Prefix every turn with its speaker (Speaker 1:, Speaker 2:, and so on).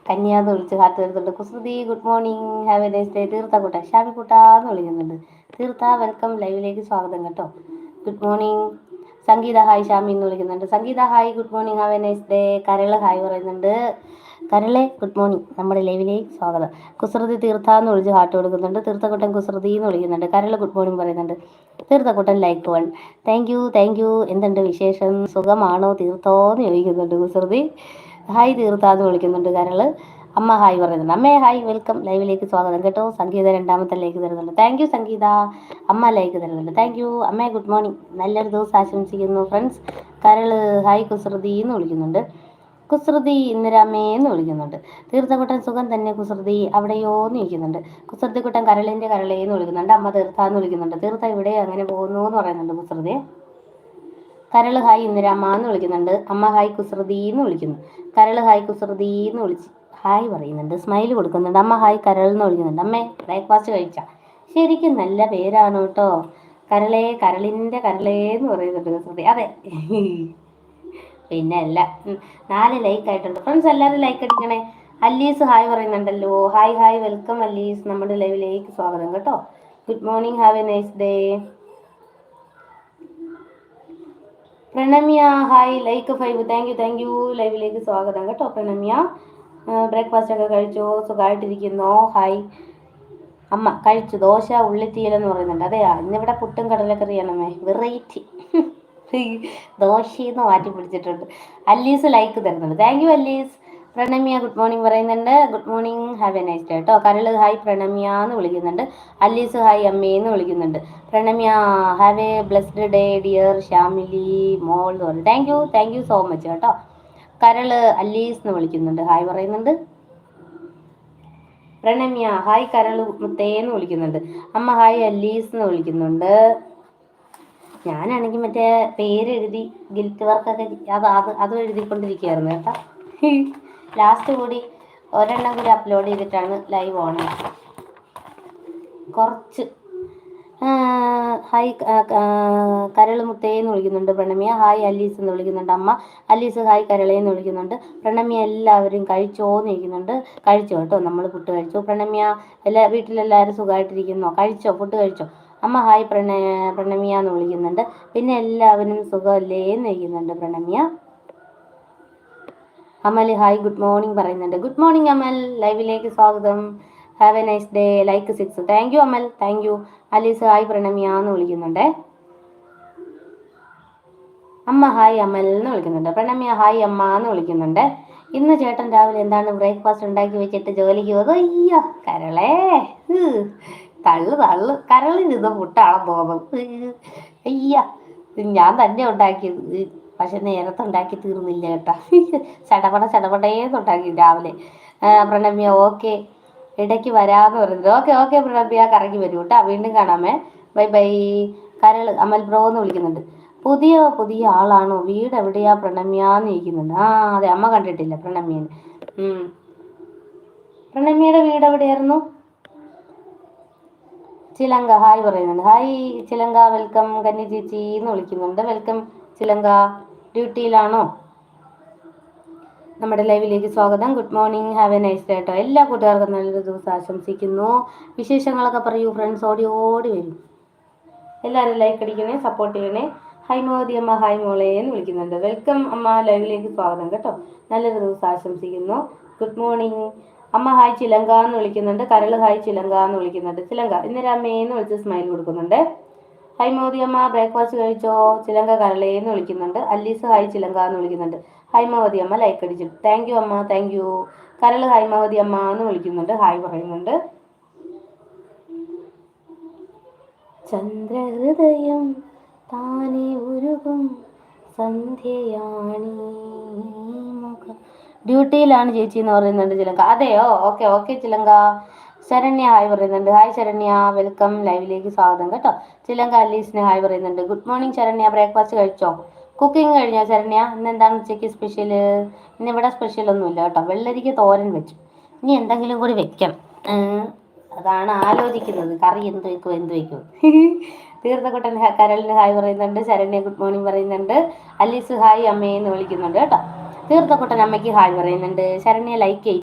Speaker 1: കന്യാന്ന് വിളിച്ച് ഹാർട്ട് തരുന്നുണ്ട്. Kusruthi good morning, have a nice day. തീർത്ഥക്കുട്ട ഷാമിക്കുട്ടാന്ന് വിളിക്കുന്നുണ്ട്. തീർത്ഥ വെൽക്കം, ലൈവിലേക്ക് സ്വാഗതം കേട്ടോ. Good morning. Sangeetha hi Shami എന്ന് വിളിക്കുന്നുണ്ട്. Sangeetha hi good morning, have a nice day. കരള് ഹായ് പറയുന്നുണ്ട്. കരളെ ഗുഡ് മോർണിംഗ്, നമ്മുടെ ലൈവിലേക്ക് സ്വാഗതം. കുസൃതി തീർത്ഥ എന്ന് വിളിച്ച് ഹാർട്ട് കൊടുക്കുന്നുണ്ട്. തീർത്ഥക്കുട്ടൻ കുസൃതി എന്ന് വിളിക്കുന്നുണ്ട്. കരള് ഗുഡ് മോർണിംഗ് പറയുന്നുണ്ട്. തീർത്ഥക്കുട്ടൻ ലൈക്ക് 1. Thank you. എന്തുണ്ട് വിശേഷം, സുഖമാണോ തീർത്ഥോ എന്ന് ചോദിക്കുന്നുണ്ട് കുസൃതി. ഹായ് തീർത്ഥ എന്ന് വിളിക്കുന്നുണ്ട് കരള്. അമ്മ ഹായ് പറയുന്നുണ്ട്. അമ്മേ ഹായ് വെൽക്കം, ലൈവിലേക്ക് സ്വാഗതം കേട്ടോ. സംഗീത രണ്ടാമത്തെ ലൈക്ക് തരുന്നുണ്ട്. താങ്ക് യു സംഗീത. അമ്മ ലൈക്ക് തരുന്നുണ്ട്. താങ്ക് യു അമ്മേ, ഗുഡ് മോർണിംഗ്, നല്ലൊരു ദിവസം ആശംസിക്കുന്നു ഫ്രണ്ട്സ്. കരള് ഹായ് കുസൃതി എന്ന് വിളിക്കുന്നുണ്ട്. കുസൃതി ഇന്ദിരാമ്മയെന്ന് വിളിക്കുന്നുണ്ട്. തീർത്ഥക്കുട്ടൻ സുഖം തന്നെ കുസൃതി, അവിടെയോ എന്ന് ചോദിക്കുന്നുണ്ട്. കുസൃതിക്കുട്ടൻ കരളിൻ്റെ കരളേന്ന് വിളിക്കുന്നുണ്ട്. അമ്മ തീർത്ഥ എന്ന് വിളിക്കുന്നുണ്ട്. തീർത്ഥ ഇവിടെ അങ്ങനെ പോകുന്നു എന്ന് പറയുന്നുണ്ട് കുസൃതി. കരള് ഹായ് ഇന്ദിരാമ്മ എന്ന് വിളിക്കുന്നുണ്ട്. അമ്മ ഹായ് കുസൃതി എന്ന് വിളിക്കുന്നു. കരള് ഹായ് കുസൃതി എന്ന് വിളിച്ച് ഹായ് പറയുന്നുണ്ട്. സ്മൈൽ കൊടുക്കുന്നുണ്ട്. അമ്മ ഹായ് കരൾ എന്ന് വിളിക്കുന്നുണ്ട്. അമ്മേ ബ്രേക്ക്ഫാസ്റ്റ് കഴിച്ചാ? ശരിക്കും നല്ല പേരാണ് കേട്ടോ. കരളേ, കരളിൻ്റെ കരളേ എന്ന് പറയുന്നുണ്ട് കുസൃതി. അതെ, പിന്നെ അല്ല. 4 ലൈക്ക് ആയിട്ടുണ്ട് ഫ്രണ്ട്സ്, എല്ലാവരും ലൈക്ക് അടിക്കണേ. അല്ലീസ് ഹായ് പറയുന്നുണ്ടല്ലോ. ഹായ് വെൽക്കം അല്ലീസ്, നമ്മുടെ ലൈവിലേക്ക് സ്വാഗതം കേട്ടോ. Good morning, have a nice day. Pranamya hi like 5. Thank you ലൈവിലേക്ക് സ്വാഗതം കേട്ടോ പ്രണമ്യ. ബ്രേക്ക്ഫാസ്റ്റ് ഒക്കെ കഴിച്ചോ, സുഖമായിട്ടിരിക്കുന്നോ? ഹായ്. അമ്മ കഴിച്ചു, ദോശ ഉള്ളിത്തീലെന്ന് പറയുന്നുണ്ട്. അതെയാ, ഇന്നിവിടെ പുട്ടും കടലക്കറിയാണമ്മേ, വെറൈറ്റി. ദോശയെന്ന് മാറ്റി പിടിച്ചിട്ടുണ്ട്. അല്ലീസ് ലൈക്ക് തരുന്നുണ്ട്. താങ്ക് യു അല്ലീസ്. പ്രണമ്യ ഗുഡ് മോർണിംഗ് പറയുന്നുണ്ട്. Good morning, have a nice day കേട്ടോ. കരള് ഹായ് പ്രണമ്യ എന്ന് വിളിക്കുന്നുണ്ട്. അല്ലീസ് ഹായ് അമ്മയെന്ന് വിളിക്കുന്നുണ്ട്. Pranamya have a blessed day dear Shamili മോൾ എന്ന് പറഞ്ഞു. താങ്ക് യു സോ മച്ച് കേട്ടോ. കരള് അല്ലീസ് എന്ന് വിളിക്കുന്നുണ്ട്, ഹായ് പറയുന്നുണ്ട്. പ്രണമ്യ ഹായ് കരള് മുത്തേന്ന് വിളിക്കുന്നുണ്ട്. അമ്മ ഹായ് അല്ലീസ് എന്ന് വിളിക്കുന്നുണ്ട്. ഞാനാണെങ്കിൽ മറ്റേ പേരെഴുതി ഗിൽറ്റ് വർക്കൊക്കെ അതും എഴുതിക്കൊണ്ടിരിക്കുകയായിരുന്നു കേട്ടോ. ലാസ്റ്റ് കൂടി ഒരെണ്ണം കൂടി അപ്ലോഡ് ചെയ്തിട്ടാണ് ലൈവ് ഓൺ. കുറച്ച് ഹായ് കരള് മുത്തേന്ന് വിളിക്കുന്നുണ്ട് പ്രണമ്യ. ഹായ് അല്ലീസ് എന്ന് വിളിക്കുന്നുണ്ട് അമ്മ. അല്ലീസ് ഹായ് കരളേന്ന് വിളിക്കുന്നുണ്ട്. പ്രണമ്യ എല്ലാവരും കഴിച്ചോ എന്ന് ചോദിക്കുന്നുണ്ട്. കഴിച്ചോ കേട്ടോ, നമ്മൾ ഫുഡ് കഴിച്ചു. പ്രണമ്യ വീട്ടിലെല്ലാവരും സുഖമായിട്ടിരിക്കുന്നോ? കഴിച്ചോ, ഫുഡ് കഴിച്ചോ? അമ്മ ഹായ് പ്രണമ്യ എന്ന് വിളിക്കുന്നുണ്ട്. പിന്നെ എല്ലാവരും സുഖമല്ലേ എന്ന് ചോദിക്കുന്നുണ്ട് Pranamya. Amal hi good morning പറയുന്നുണ്ട്. ഗുഡ് മോർണിംഗ് അമൽ, ലൈവിലേക്ക് സ്വാഗതം. Have a nice day, like 6. Thank you Amal, thank you. അലീസ് ഹായ് പ്രണമ്യ എന്ന് വിളിക്കുന്നുണ്ട്. അമ്മ ഹായ് അമൽ എന്ന് വിളിക്കുന്നുണ്ട്. പ്രണമ്യ ഹായ് അമ്മ എന്ന് വിളിക്കുന്നുണ്ട്. ഇന്ന് ചേട്ടൻ രാവിലെ എന്താണ് ബ്രേക്ക്ഫാസ്റ്റ് ഉണ്ടാക്കി വെച്ചിട്ട് ജോലിക്ക് പോകുന്നത്? അയ്യോ കരളേ, തള്ളു കരളിന് ഇത് പുട്ടാണെന്ന് തോന്നും. അയ്യ, ഞാൻ തന്നെ ഉണ്ടാക്കിയത്, പക്ഷെ നേരത്തെ ഉണ്ടാക്കി തീർന്നില്ല കേട്ടാ. ചടപടേന്ന് ഉണ്ടാക്കി രാവിലെ. പ്രണമ്യ ഓക്കെ, ഇടയ്ക്ക് വരാമെന്ന് പറയുന്നത്. ഓക്കെ പ്രണമ്യ, കറങ്ങി വരൂ കേട്ടാ. വീണ്ടും കാണാമേ, ബൈ ബൈ. കരള് അമൽ ബ്രോ എന്ന് വിളിക്കുന്നുണ്ട്. പുതിയ ആളാണോ? വീട് എവിടെയാ പ്രണമ്യാന്ന് ചോദിക്കുന്നുണ്ട്. അതെ, അമ്മ കണ്ടിട്ടില്ല പ്രണമ്യന്. പ്രണമ്യയുടെ വീട് എവിടെയായിരുന്നു? ചിലങ്ക ഹായ് പറയുന്നുണ്ട്. ഹായ് ചിലങ്ക, വെൽക്കം. കന്നി ചേച്ചി എന്ന് വിളിക്കുന്നുണ്ട്. വെൽക്കം ചിലങ്ക. ഡ്യൂട്ടിയിലാണോ? നമ്മുടെ ലൈവിലേക്ക് സ്വാഗതം. Good morning, have a nice day കേട്ടോ. എല്ലാ കൂട്ടുകാർക്കും നല്ലൊരു ദിവസം ആശംസിക്കുന്നു. വിശേഷങ്ങളൊക്കെ പറയൂ ഫ്രണ്ട്സ്, ഓടി വരും. എല്ലാവരും ലൈക്ക് അടിക്കണേ, സപ്പോർട്ട് ചെയ്യണേ. ഹായ് മോദി അമ്മ, ഹായ് മോളെ എന്ന് വിളിക്കുന്നുണ്ട്. വെൽക്കം അമ്മ, ലൈവിലേക്ക് സ്വാഗതം കേട്ടോ. നല്ലൊരു ദിവസം ആശംസിക്കുന്നു. Good morning. അമ്മ ഹായ് ചിലങ്ക എന്ന് വിളിക്കുന്നുണ്ട്. കരള് ഹായ് ചിലങ്ക എന്ന് വിളിക്കുന്നുണ്ട്. ചിലങ്ക ഇന്ദിരാമ്മയെന്ന് വിളിച്ച് സ്മൈൽ കൊടുക്കുന്നുണ്ട്. ഹായ് മോദി അമ്മ, ബ്രേക്ക്ഫാസ്റ്റ് കഴിച്ചോ? ചിലങ്ക കരളേന്ന് വിളിക്കുന്നുണ്ട്. അല്ലീസ് ഹായ് ചിലങ്ക എന്ന് വിളിക്കുന്നുണ്ട്. ഹായ് മോദി അമ്മ ലൈക്ക് അടിച്ചു. താങ്ക് യു അമ്മ, താങ്ക് യു. കരള് ഹായ് മോദി അമ്മ എന്ന് വിളിക്കുന്നുണ്ട്, ഹായ് പറയുന്നുണ്ട്. ചന്ദ്രഹൃദയം താനെ ഉരുകും സന്ധ്യയാണീ മുഖം. ഡ്യൂട്ടിയിലാണ് ചേച്ചി എന്ന് പറയുന്നുണ്ട് ചിലങ്ക. അതെയോ, ഓക്കെ ചിലങ്ക. ശരണ്യ ഹായ് പറയുന്നുണ്ട്. ഹായ് ശരണ്യ, വെൽക്കം, ലൈവിലേക്ക് സ്വാഗതം കേട്ടോ. ചിലങ്ക അല്ലീസിന് ഹായ് പറയുന്നുണ്ട്. ഗുഡ് മോർണിംഗ് ശരണ്യ, ബ്രേക്ക്ഫാസ്റ്റ് കഴിച്ചോ? കുക്കിംഗ് കഴിഞ്ഞോ ശരണ്യ? ഇന്ന് എന്താണ് ഉച്ചയ്ക്ക് സ്പെഷ്യൽ? ഇന്നിവിടെ സ്പെഷ്യലൊന്നുമില്ല കേട്ടോ. വെള്ളരിക്ക തോരൻ വെച്ചു. ഇനി എന്തെങ്കിലും കൂടി വെക്കണം, അതാണ് ആലോചിക്കുന്നത്. കറി എന്ത് വയ്ക്കും. തീർത്ഥക്കുട്ടൻ കരളിന് ഹായ് പറയുന്നുണ്ട്. ശരണ്യ ഗുഡ് മോർണിംഗ് പറയുന്നുണ്ട്. അലീസ് ഹായ് അമ്മയെന്ന് വിളിക്കുന്നുണ്ട് കേട്ടോ. തീർത്ഥക്കുട്ടൻ അമ്മയ്ക്ക് ഹായ് പറയുന്നുണ്ട്. ശരണ്യ ലൈക്ക്